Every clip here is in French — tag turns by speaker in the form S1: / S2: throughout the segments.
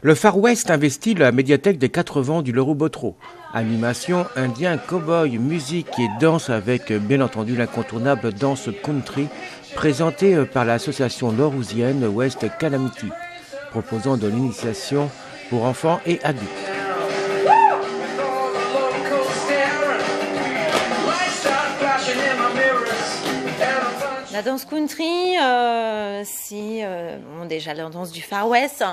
S1: Le Far West investit la médiathèque des 4 vents du Loro-Botro. Animation, indien, cow-boy, musique et danse avec bien entendu l'incontournable danse country présentée par l'association larousienne West Calamity, proposant de l'initiation pour enfants et adultes.
S2: La danse country, c'est déjà la danse du Far West.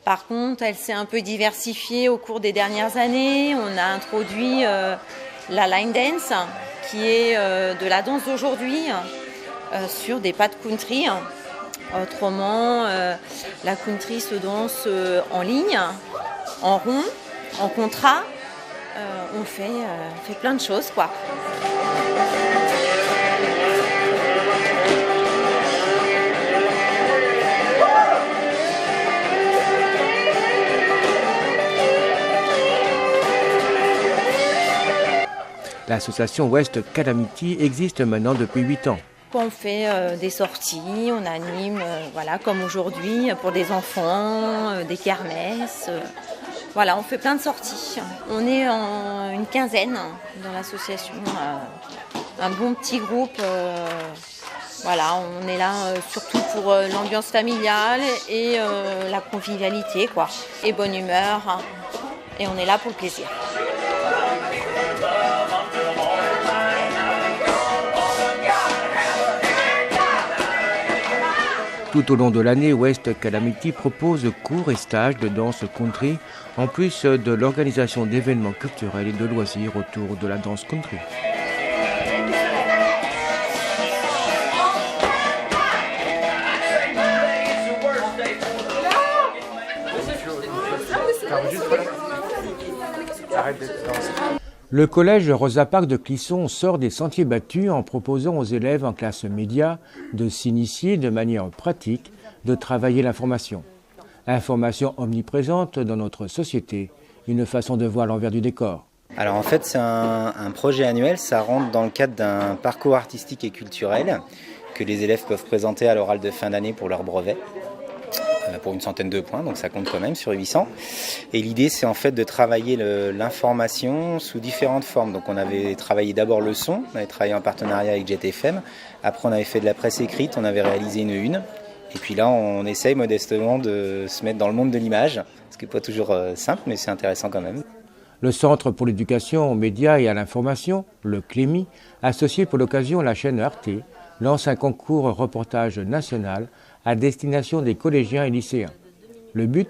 S2: Par contre, elle s'est un peu diversifiée au cours des dernières années. On a introduit la line dance, qui est de la danse d'aujourd'hui, sur des pas de country. Autrement, la country se danse en ligne, en rond, en contrat. On fait plein de choses, quoi.
S1: L'association West Calamity existe maintenant depuis 8 ans.
S2: On fait des sorties, on anime, comme aujourd'hui, pour des enfants, des kermesses. On fait plein de sorties. On est une quinzaine dans l'association, un bon petit groupe. On est là surtout pour l'ambiance familiale et la convivialité, quoi. Et bonne humeur. Et on est là pour le plaisir.
S1: Tout au long de l'année, West Calamity propose cours et stages de danse country, en plus de l'organisation d'événements culturels et de loisirs autour de la danse country. Le collège Rosa Parks de Clisson sort des sentiers battus en proposant aux élèves en classe média de s'initier de manière pratique, de travailler l'information. Information omniprésente dans notre société, une façon de voir l'envers du décor.
S3: Alors en fait c'est un projet annuel, ça rentre dans le cadre d'un parcours artistique et culturel que les élèves peuvent présenter à l'oral de fin d'année pour leur brevet. Pour une centaine de points, donc ça compte quand même sur 800. Et l'idée, c'est en fait de travailler l'information sous différentes formes. Donc on avait travaillé d'abord le son, on avait travaillé en partenariat avec Jet FM. Après, on avait fait de la presse écrite, on avait réalisé une une. Et puis là, on essaye modestement de se mettre dans le monde de l'image, ce qui n'est pas toujours simple, mais c'est intéressant quand même.
S1: Le Centre pour l'éducation aux médias et à l'information, le CLEMI, associé pour l'occasion à la chaîne Arte, lance un concours reportage national à destination des collégiens et lycéens. Le but,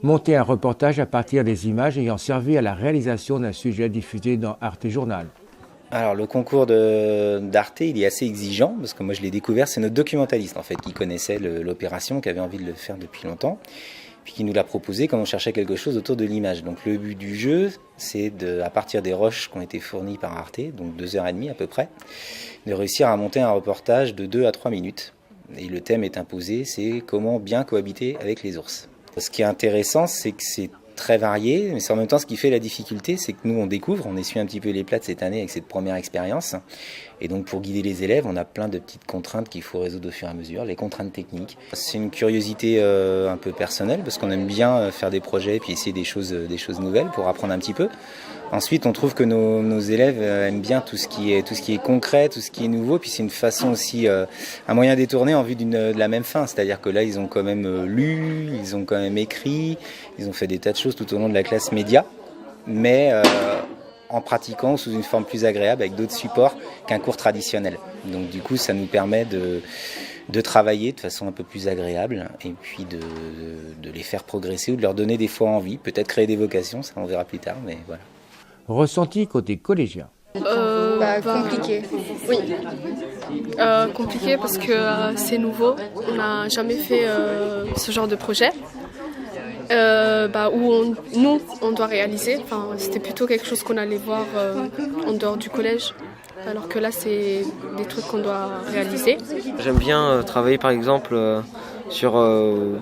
S1: monter un reportage à partir des images ayant servi à la réalisation d'un sujet diffusé dans Arte Journal.
S3: Alors le concours d'Arte, il est assez exigeant, parce que moi je l'ai découvert, c'est notre documentaliste en fait, qui connaissait l'opération, qui avait envie de le faire depuis longtemps, puis qui nous l'a proposé quand on cherchait quelque chose autour de l'image. Donc le but du jeu, c'est à partir des rushs qui ont été fournis par Arte, donc 2h30 à peu près, de réussir à monter un reportage de 2 à 3 minutes. Et le thème est imposé, c'est comment bien cohabiter avec les ours. Ce qui est intéressant, c'est que c'est très varié, mais c'est en même temps ce qui fait la difficulté, c'est que nous on découvre, on essuie un petit peu les plats de cette année avec cette première expérience. Et donc pour guider les élèves, on a plein de petites contraintes qu'il faut résoudre au fur et à mesure, les contraintes techniques. C'est une curiosité un peu personnelle, parce qu'on aime bien faire des projets et puis essayer des choses nouvelles pour apprendre un petit peu. Ensuite, on trouve que nos élèves aiment bien tout ce qui est concret, tout ce qui est nouveau. Puis c'est une façon aussi, un moyen détourné en vue de la même fin. C'est-à-dire que là, ils ont quand même lu, ils ont quand même écrit, ils ont fait des tas de choses tout au long de la classe média, mais en pratiquant sous une forme plus agréable avec d'autres supports qu'un cours traditionnel. Donc du coup, ça nous permet de travailler de façon un peu plus agréable et puis de les faire progresser ou de leur donner des fois envie, peut-être créer des vocations, ça on verra plus tard, mais voilà.
S1: Ressenti côté collégien.
S4: Compliqué. Oui. Compliqué parce que c'est nouveau. On n'a jamais fait ce genre de projet. Où on doit réaliser. Enfin, c'était plutôt quelque chose qu'on allait voir en dehors du collège. Alors que là, c'est des trucs qu'on doit réaliser.
S5: J'aime bien travailler par exemple sur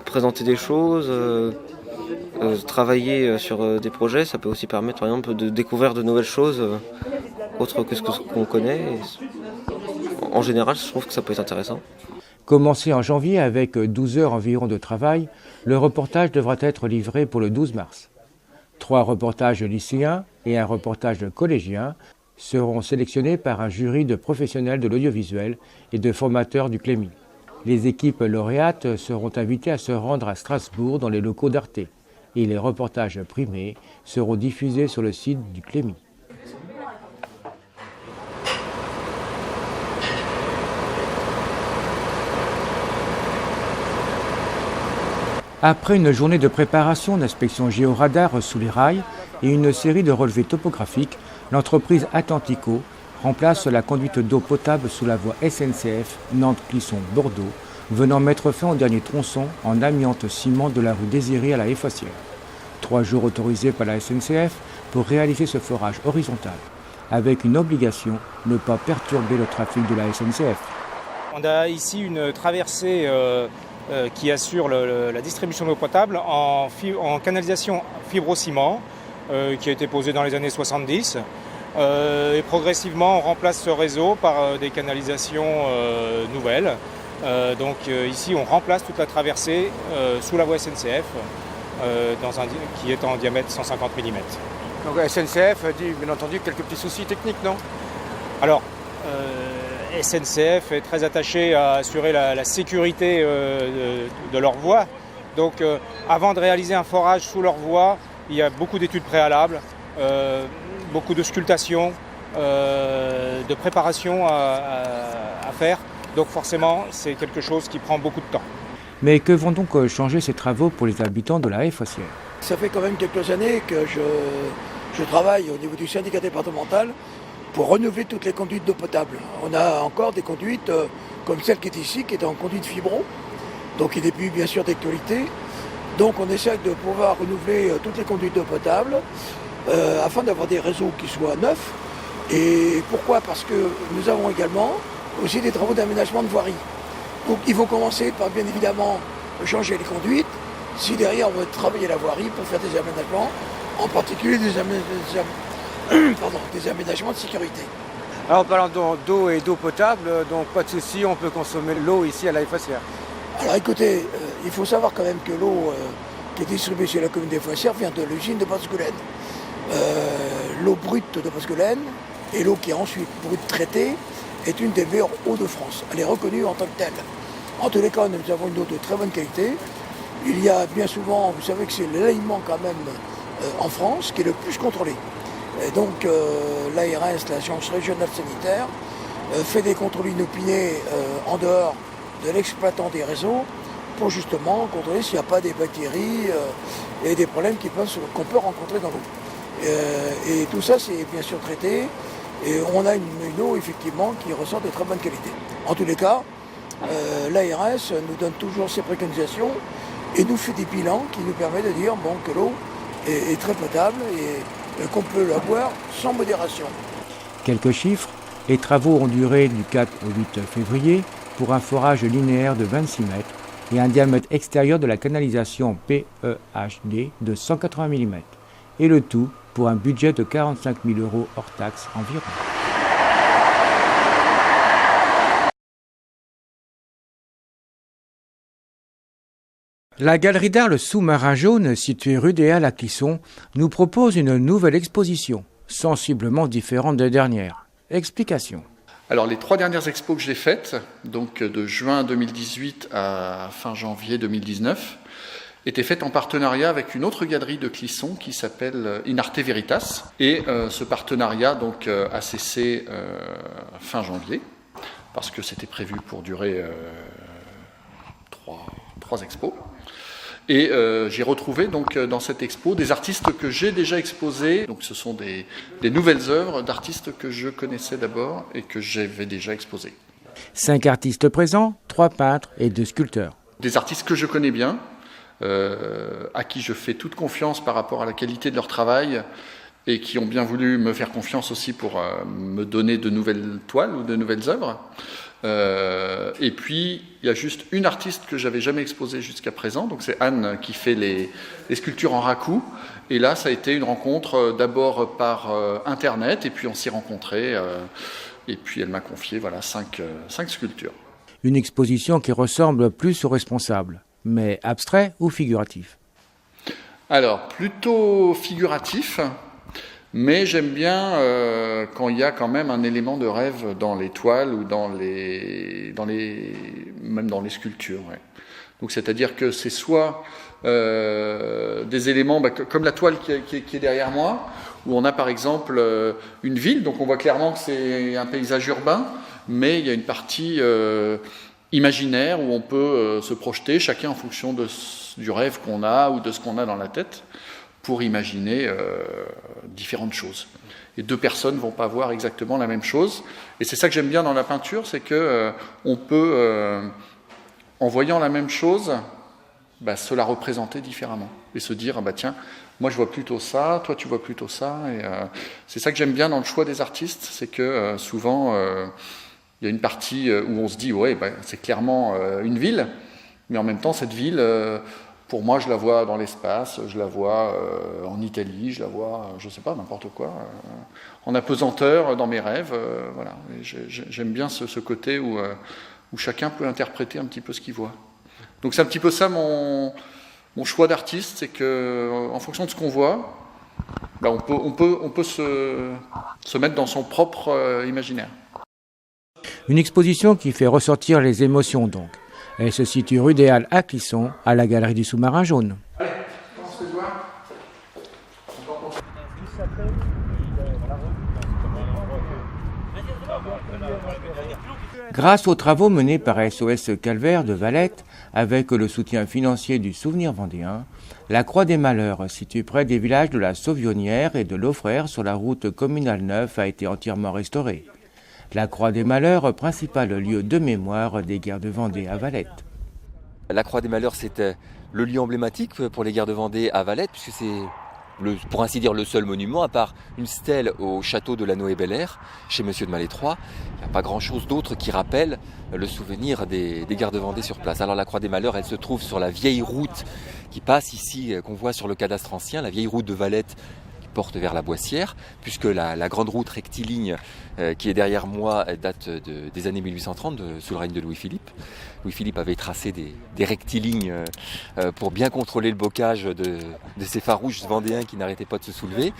S5: présenter des choses, travailler sur des projets. Ça peut aussi permettre par exemple de découvrir de nouvelles choses autres que ce qu'on connaît. Et en général, je trouve que ça peut être intéressant.
S1: Commencé en janvier avec 12 heures environ de travail, le reportage devra être livré pour le 12 mars. 3 reportages lycéens et un reportage collégien seront sélectionnés par un jury de professionnels de l'audiovisuel et de formateurs du Clémy. Les équipes lauréates seront invitées à se rendre à Strasbourg dans les locaux d'Arte et les reportages primés seront diffusés sur le site du Clémy. Après une journée de préparation d'inspection géoradar sous les rails et une série de relevés topographiques, l'entreprise Atlantico remplace la conduite d'eau potable sous la voie SNCF Nantes-Clisson-Bordeaux, venant mettre fin au dernier tronçon en amiante ciment de la rue Désirée à la Effossière. 3 jours autorisés par la SNCF pour réaliser ce forage horizontal, avec une obligation, ne pas perturber le trafic de la SNCF.
S6: On a ici une traversée qui assure la distribution d'eau potable en canalisation fibrociment qui a été posée dans les années 70. Et progressivement, on remplace ce réseau par des canalisations nouvelles. Donc ici, on remplace toute la traversée sous la voie SNCF qui est en diamètre 150 mm.
S7: Donc SNCF dit bien entendu quelques petits soucis techniques, non ?
S6: Alors, SNCF est très attaché à assurer la sécurité de leur voie. Donc avant de réaliser un forage sous leur voie, il y a beaucoup d'études préalables, beaucoup de sculptation, de préparation à faire. Donc forcément, c'est quelque chose qui prend beaucoup de temps.
S1: Mais que vont donc changer ces travaux pour les habitants de la Effossière ?
S8: Ça fait quand même quelques années que je travaille au niveau du syndicat départemental pour renouveler toutes les conduites d'eau potable. On a encore des conduites comme celle qui est ici, qui est en conduite fibro, donc il n'est plus bien sûr d'actualité. Donc on essaie de pouvoir renouveler toutes les conduites d'eau potable afin d'avoir des réseaux qui soient neufs. Et pourquoi ? Parce que nous avons également aussi des travaux d'aménagement de voirie. Donc ils vont commencer par bien évidemment changer les conduites. Si derrière on veut travailler la voirie pour faire des aménagements, en particulier des aménagements de sécurité.
S7: Alors en parlant d'eau et d'eau potable, donc pas de souci, on peut consommer l'eau ici à la Effossière.
S8: Alors écoutez, il faut savoir quand même que l'eau qui est distribuée sur la commune d'Effossière vient de l'usine de Bosquelaine. L'eau brute de Bosquelaine et l'eau qui est ensuite brute traitée est une des meilleures eaux de France. Elle est reconnue en tant que telle. En tous les cas, nous avons une eau de très bonne qualité. Il y a bien souvent, vous savez que c'est l'aliment quand même en France qui est le plus contrôlé. Et donc l'ARS, l'Agence régionale sanitaire, fait des contrôles inopinés en dehors de l'exploitant des réseaux pour justement contrôler s'il n'y a pas des bactéries et des problèmes qu'on peut rencontrer dans l'eau. Et tout ça, c'est bien sûr traité et on a une eau effectivement qui ressort de très bonne qualité. En tous les cas, l'ARS nous donne toujours ses préconisations et nous fait des bilans qui nous permettent de dire que l'eau est très potable et qu'on peut la boire sans modération.
S1: Quelques chiffres, les travaux ont duré du 4 au 8 février pour un forage linéaire de 26 mètres et un diamètre extérieur de la canalisation PEHD de 180 mm. Et le tout pour un budget de 45 000 € hors taxes environ. La galerie d'art Le Sous-Marin Jaune, située rue des Halles à Clisson, nous propose une nouvelle exposition, sensiblement différente des dernières. Explication.
S9: Alors les 3 dernières expos que j'ai faites, donc de juin 2018 à fin janvier 2019, étaient faites en partenariat avec une autre galerie de Clisson qui s'appelle In Arte Veritas. Et ce partenariat donc, a cessé fin janvier, parce que c'était prévu pour durer 3 expos. Et j'ai retrouvé donc dans cette expo des artistes que j'ai déjà exposés. Donc ce sont des nouvelles œuvres d'artistes que je connaissais d'abord et que j'avais déjà exposés.
S1: 5 artistes présents, 3 peintres et 2 sculpteurs.
S9: Des artistes que je connais bien, à qui je fais toute confiance par rapport à la qualité de leur travail et qui ont bien voulu me faire confiance aussi pour me donner de nouvelles toiles ou de nouvelles œuvres. Et puis, il y a juste une artiste que j'avais jamais exposée jusqu'à présent, donc c'est Anne qui fait les sculptures en raku. Et là, ça a été une rencontre d'abord par Internet, et puis on s'y rencontrait, et puis elle m'a confié 5 sculptures.
S1: Une exposition qui ressemble plus aux responsables, mais abstrait ou figuratif?
S9: Alors, plutôt figuratif. Mais j'aime bien quand il y a quand même un élément de rêve dans les toiles ou même dans les sculptures. Ouais. Donc c'est-à-dire que c'est soit des éléments comme la toile qui est derrière moi, où on a par exemple une ville, donc on voit clairement que c'est un paysage urbain, mais il y a une partie imaginaire où on peut se projeter, chacun en fonction du rêve qu'on a ou de ce qu'on a dans la tête, pour imaginer différentes choses. Et 2 personnes ne vont pas voir exactement la même chose. Et c'est ça que j'aime bien dans la peinture, c'est que on peut, en voyant la même chose, se la représenter différemment. Et se dire, tiens, moi je vois plutôt ça, toi tu vois plutôt ça. Et c'est ça que j'aime bien dans le choix des artistes, c'est que souvent, il y a une partie où on se dit, c'est clairement une ville, mais en même temps, cette ville... pour moi, je la vois dans l'espace, je la vois en Italie, je la vois, je ne sais pas, n'importe quoi, en apesanteur dans mes rêves. Voilà. Et j'aime bien ce côté où chacun peut interpréter un petit peu ce qu'il voit. Donc c'est un petit peu ça mon choix d'artiste, c'est qu'en fonction de ce qu'on voit, on peut se mettre dans son propre imaginaire.
S1: Une exposition qui fait ressortir les émotions donc. Elle se situe rue des Halles à Clisson, à la galerie du Sous-Marin Jaune. Grâce aux travaux menés par SOS Calvaire de Valette, avec le soutien financier du Souvenir Vendéen, la Croix des Malheurs, située près des villages de la Sauvionnière et de Laufrère sur la route communale 9, a été entièrement restaurée. La Croix des Malheurs, principal lieu de mémoire des guerres de Vendée à Valette.
S10: La Croix des Malheurs, c'était le lieu emblématique pour les guerres de Vendée à Valette, puisque c'est, pour ainsi dire, le seul monument, à part une stèle au château de la Noé-Bel-Air, chez Monsieur de Malétroit. Il n'y a pas grand-chose d'autre qui rappelle le souvenir des guerres de Vendée sur place. Alors la Croix des Malheurs, elle se trouve sur la vieille route qui passe ici, qu'on voit sur le cadastre ancien, la vieille route de Valette, porte vers la Boissière, puisque la grande route rectiligne qui est derrière moi date des années 1830, sous le règne de Louis-Philippe. Louis-Philippe avait tracé des rectilignes pour bien contrôler le bocage de ces farouches vendéens qui n'arrêtaient pas de se soulever.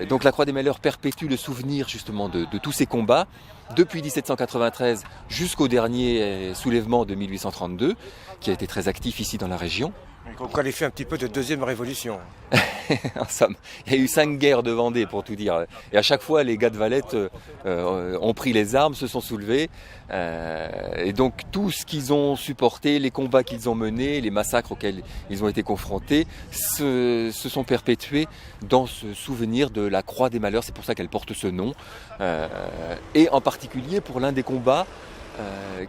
S10: Donc la Croix des Malheurs perpétue le souvenir justement de tous ces combats, depuis 1793 jusqu'au dernier soulèvement de 1832, qui a été très actif ici dans la région.
S11: Qu'on qualifie un petit peu de deuxième révolution.
S10: En somme, il y a eu 5 guerres de Vendée, pour tout dire. Et à chaque fois, les gars de Valette ont pris les armes, se sont soulevés. Et donc, tout ce qu'ils ont supporté, les combats qu'ils ont menés, les massacres auxquels ils ont été confrontés, se sont perpétués dans ce souvenir de la Croix des Malheurs. C'est pour ça qu'elle porte ce nom. Et en particulier pour l'un des combats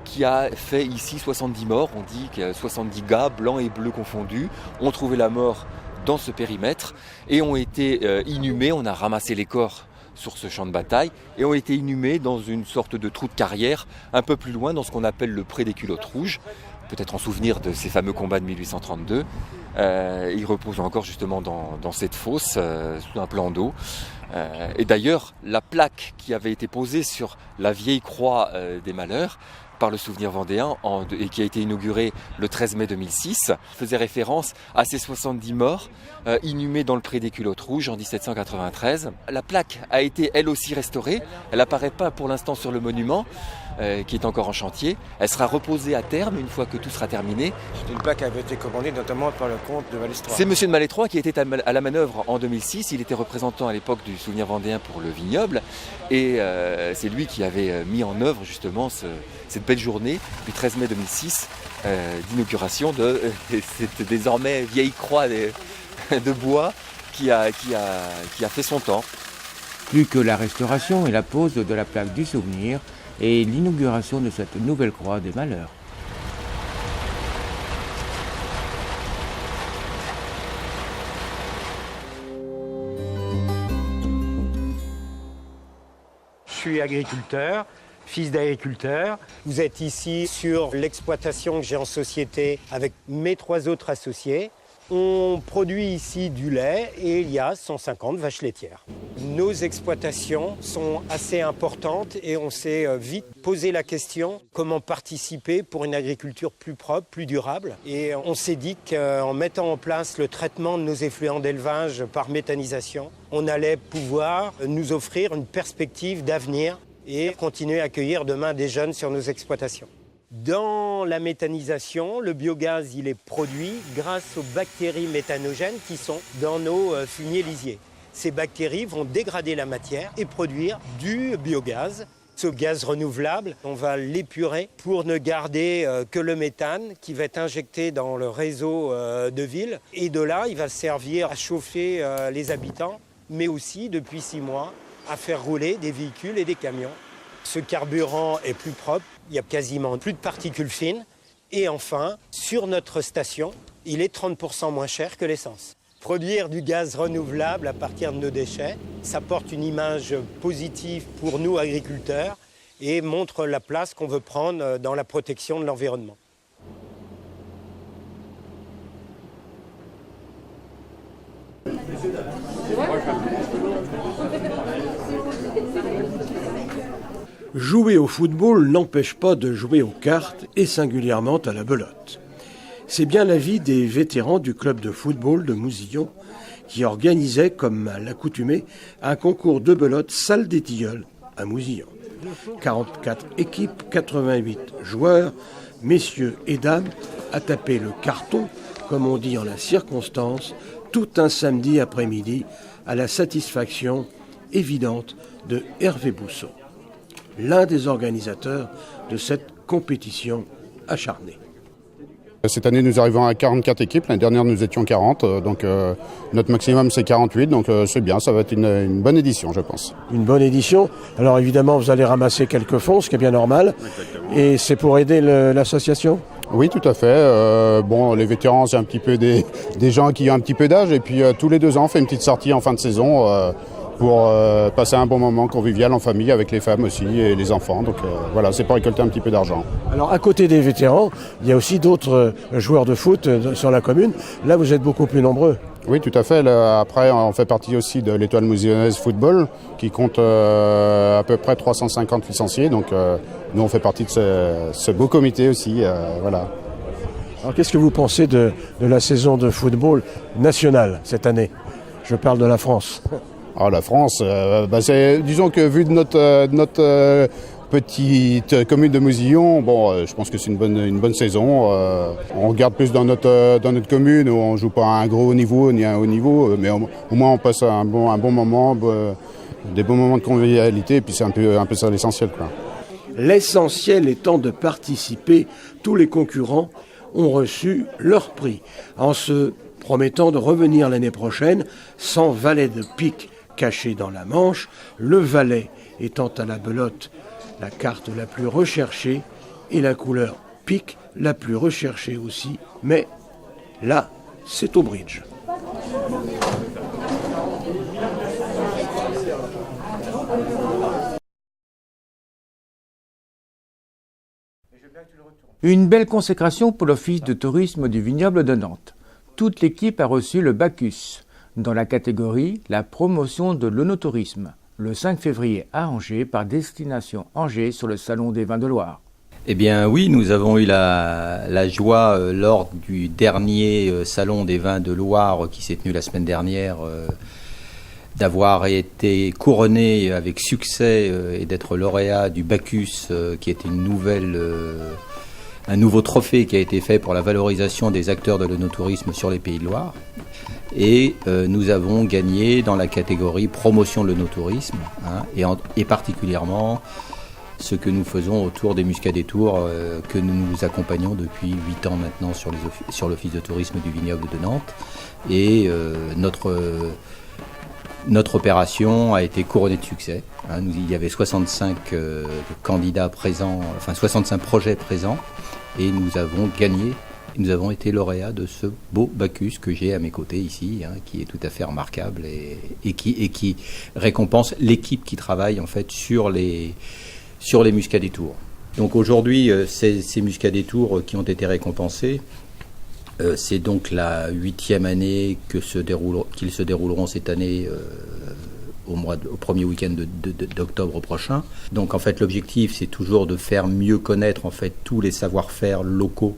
S10: qui a fait ici 70 morts. On dit que 70 gars, blancs et bleus confondus, ont trouvé la mort dans ce périmètre et ont été inhumés. On a ramassé les corps sur ce champ de bataille et ont été inhumés dans une sorte de trou de carrière un peu plus loin dans ce qu'on appelle le pré des culottes rouges, peut-être en souvenir de ces fameux combats de 1832. Ils reposent encore justement dans cette fosse sous un plan d'eau. Et d'ailleurs, la plaque qui avait été posée sur la vieille croix des Malheurs par le Souvenir Vendéen et qui a été inaugurée le 13 mai 2006 faisait référence à ces 70 morts inhumés dans le pré des culottes rouges en 1793. La plaque a été elle aussi restaurée. Elle n'apparaît pas pour l'instant sur le monument qui est encore en chantier. Elle sera reposée à terme une fois que tout sera terminé.
S11: C'est une plaque qui avait été commandée notamment par le comte de Malétroit.
S10: C'est Monsieur de Malétroit qui était à la manœuvre en 2006. Il était représentant à l'époque du Souvenir Vendéen pour le vignoble et c'est lui qui avait mis en œuvre justement cette belle journée du 13 mai 2006 d'inauguration de cette désormais vieille croix de bois qui a fait son temps.
S1: Plus que la restauration et la pose de la plaque du souvenir et l'inauguration de cette nouvelle croix des Malheurs.
S12: suis agriculteur, fils d'agriculteur.
S13: Vous êtes ici sur l'exploitation que j'ai en société avec mes 3 autres associés. On produit ici du lait et il y a 150 vaches laitières. Nos exploitations sont assez importantes et on s'est vite posé la question comment participer pour une agriculture plus propre, plus durable. Et on s'est dit qu'en mettant en place le traitement de nos effluents d'élevage par méthanisation, on allait pouvoir nous offrir une perspective d'avenir et continuer à accueillir demain des jeunes sur nos exploitations. Dans la méthanisation, le biogaz il est produit grâce aux bactéries méthanogènes qui sont dans nos fumiers lisiers. Ces bactéries vont dégrader la matière et produire du biogaz. Ce gaz renouvelable, on va l'épurer pour ne garder que le méthane qui va être injecté dans le réseau de ville. Et de là, il va servir à chauffer les habitants, mais aussi, depuis 6 mois, à faire rouler des véhicules et des camions. Ce carburant est plus propre, il y a quasiment plus de particules fines. Et enfin, sur notre station, il est 30% moins cher que l'essence. Produire du gaz renouvelable à partir de nos déchets, ça porte une image positive pour nous agriculteurs et montre la place qu'on veut prendre dans la protection de l'environnement.
S14: Jouer au football n'empêche pas de jouer aux cartes et singulièrement à la belote. C'est bien l'avis des vétérans du club de football de Mousillon qui organisait, comme à l'accoutumée, un concours de belote salle des Tilleuls à Mousillon. 44 équipes, 88 joueurs, messieurs et dames, à taper le carton, comme on dit en la circonstance, tout un samedi après-midi à la satisfaction évidente de Hervé Bousseau, l'un des organisateurs de cette compétition acharnée.
S15: Cette année, nous arrivons à 44 équipes. L'année dernière, nous étions 40. Donc, notre maximum, c'est 48. Donc, c'est bien. Ça va être une bonne édition, je pense.
S14: Une bonne édition. Alors, évidemment, vous allez ramasser quelques fonds, ce qui est bien normal. Exactement. Et c'est pour aider l'association ?
S15: Oui, tout à fait. Les vétérans, c'est un petit peu des gens qui ont un petit peu d'âge. Et puis, tous les 2 ans, on fait une petite sortie en fin de saison pour passer un bon moment convivial en famille avec les femmes aussi et les enfants. Donc voilà, c'est pour récolter un petit peu d'argent.
S14: Alors à côté des vétérans, il y a aussi d'autres joueurs de foot sur la commune. Là, vous êtes beaucoup plus nombreux.
S15: Oui, tout à fait. Après, on fait partie aussi de l'Étoile mousillonnaise football qui compte à peu près 350 licenciés. Donc nous, on fait partie de ce beau comité aussi. Voilà.
S14: Alors qu'est-ce que vous pensez de la saison de football nationale cette année ? Je parle de la France.
S15: Ah, la France, disons que vu de notre petite commune de Mousillon, je pense que c'est une bonne saison. On regarde plus dans notre commune où on joue pas à un gros niveau ni à un haut niveau, mais au moins on passe un bon moment, des bons moments de convivialité, et puis c'est un peu ça l'essentiel, quoi.
S14: L'essentiel étant de participer. Tous les concurrents ont reçu leur prix, en se promettant de revenir l'année prochaine sans valet de pique caché dans la manche, le valet étant à la belote la carte la plus recherchée et la couleur pique la plus recherchée aussi, mais là, c'est au bridge.
S1: Une belle consécration pour l'Office de tourisme du vignoble de Nantes. Toute l'équipe a reçu le Bacchus, dans la catégorie « La promotion de l'onotourisme », le 5 février à Angers par Destination Angers sur le Salon des Vins de Loire.
S16: Eh bien oui, nous avons eu la joie lors du dernier Salon des Vins de Loire qui s'est tenu la semaine dernière d'avoir été couronné avec succès et d'être lauréat du Bacchus qui était un nouveau trophée qui a été fait pour la valorisation des acteurs de l'onotourisme sur les Pays de Loire. Et nous avons gagné dans la catégorie promotion de l'onotourisme, et particulièrement ce que nous faisons autour des Muscadets Tours, que nous accompagnons depuis 8 ans maintenant sur l'Office de tourisme du vignoble de Nantes. Et notre opération a été couronnée de succès. Il y avait 65 candidats présents, 65 projets présents, et nous avons gagné. nous avons été lauréats de ce beau Bacchus que j'ai à mes côtés ici, qui est tout à fait remarquable et qui récompense l'équipe qui travaille en fait sur les Muscats des Tours. Donc aujourd'hui, ces Muscats des Tours qui ont été récompensés, c'est donc la 8e année qu'ils se dérouleront cette année au premier week-end d'octobre prochain. Donc en fait l'objectif c'est toujours de faire mieux connaître en fait tous les savoir-faire locaux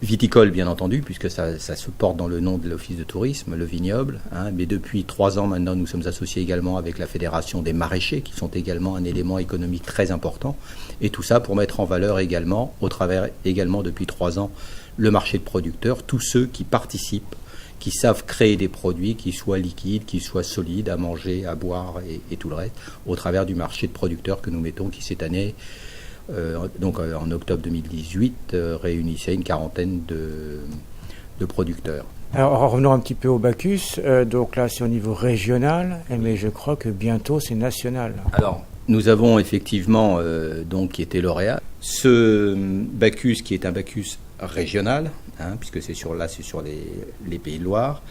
S16: viticoles bien entendu, puisque ça se porte dans le nom de l'Office de tourisme, le vignoble. Mais depuis 3 ans maintenant nous sommes associés également avec la Fédération des maraîchers qui sont également un élément économique très important. Et tout ça pour mettre en valeur également, au travers également depuis 3 ans, le marché de producteurs, tous ceux qui participent, qui savent créer des produits qui soient liquides, qui soient solides à manger, à boire et tout le reste, au travers du marché de producteurs que nous mettons, qui cette année, en octobre 2018, réunissait une quarantaine de producteurs.
S1: Alors revenons un petit peu au Bacchus, donc là c'est au niveau régional, mais je crois que bientôt c'est national.
S16: Alors nous avons effectivement qui été lauréats. Ce Bacchus qui est un Bacchus régional, puisque c'est sur les Pays de Loire,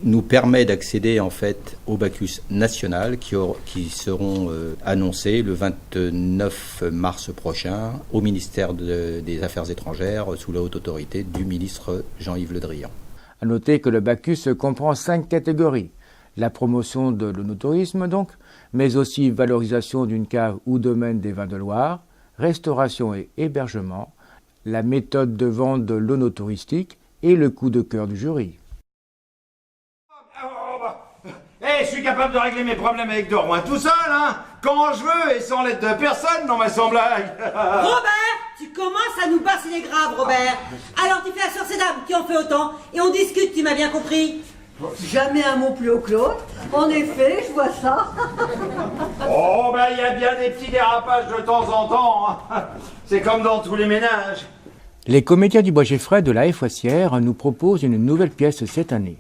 S16: nous permet d'accéder en fait au Bacchus national qui seront annoncés le 29 mars prochain au ministère des Affaires étrangères sous la haute autorité du ministre Jean-Yves Le Drian.
S1: À noter que le Bacchus comprend 5 catégories. La promotion de l'œnotourisme donc, mais aussi valorisation d'une cave ou domaine des vins de Loire, restauration et hébergement, la méthode de vente de l'œnotouristique et le coup de cœur du jury.
S17: Je suis capable de régler mes problèmes avec de Rouen tout seul, quand je veux et sans l'aide de personne, non mais sans blague.
S18: Robert, tu commences à nous bassiner grave, Robert. Alors tu fais asseoir ces dames qui en fait autant et on discute, tu m'as bien compris.
S19: Jamais un mot plus haut que l'autre. En effet, je vois ça.
S17: Il y a bien des petits dérapages de temps en temps. C'est comme dans tous les ménages.
S1: Les comédiens du Bois-Geffray de la Haie Foissière nous proposent une nouvelle pièce cette année.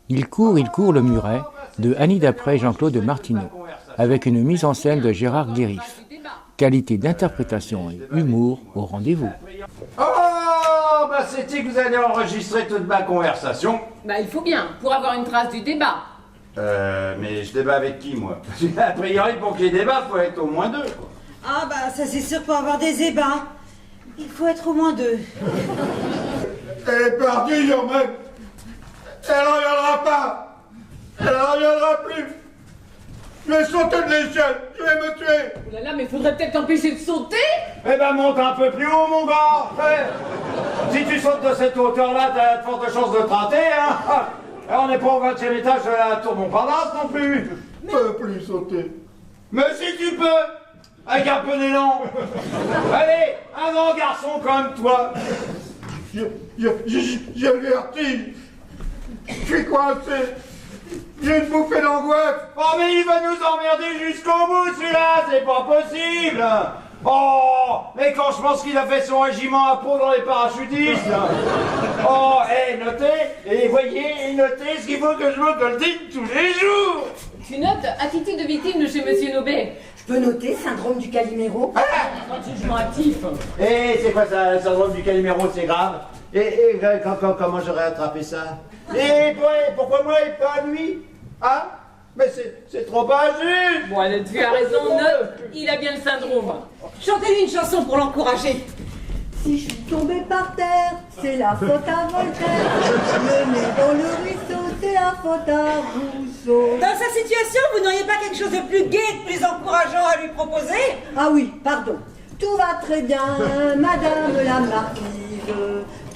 S1: Il court le muret de Annie Dapré et Jean-Claude Martineau, avec une mise en scène de Gérard Guérif. Qualité d'interprétation et humour au rendez-vous.
S17: C'est que vous allez enregistrer toute ma conversation.
S20: Il faut bien, pour avoir une trace du débat.
S17: Mais je débat avec qui, moi? A priori, pour qu'il y ait débat, il faut être au moins 2.
S18: Ça c'est sûr, pour avoir des ébats, il faut être au moins 2.
S17: Elle est partie, Germaine. Elle n'en reviendra pas. Elle n'en reviendra plus. Je vais sauter de l'échelle, je vais me tuer.
S20: Oh là là, mais faudrait peut-être t'empêcher de sauter.
S17: Monte un peu plus haut, mon gars. Si tu sautes de cette hauteur-là, t'as de fortes chances de te rater, On n'est pas au 20e étage de la tour Montparnasse non plus. Je peux plus sauter. Mais si tu peux, avec un peu d'élan. Allez, un grand garçon comme toi. J'ai le vertige. Je suis coincé. J'ai une bouffée d'angoisse. Mais il va nous emmerder jusqu'au bout, celui-là. C'est pas possible. Mais quand je pense qu'il a fait son régiment à Pau dans les parachutistes. Notez, et voyez, notez ce qu'il faut que je me coltine tous les jours.
S20: Tu notes attitude de victime de chez Monsieur Nobet.
S19: Je peux noter syndrome du Calimero.
S20: Jugement actif.
S17: Et c'est quoi ça, le syndrome du Calimero, c'est grave. Et comment j'aurais attrapé ça? Et pourquoi moi et pas lui? Mais c'est trop injuste.
S20: Bon, allez, tu as raison, note, il a bien le syndrome.
S18: Chantez-lui une chanson pour l'encourager.
S19: Si je suis tombée par terre, c'est la faute à Voltaire. Le nez dans le ruisseau, c'est la faute à Rousseau.
S18: Dans sa situation, vous n'auriez pas quelque chose de plus gai, de plus encourageant à lui proposer?
S19: Ah oui, pardon. Tout va très bien, madame la marquise.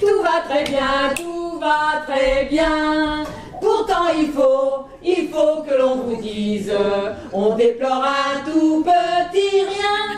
S20: Tout va très bien, tout va très bien. Pourtant il faut que l'on vous dise, on déplore un tout petit rien.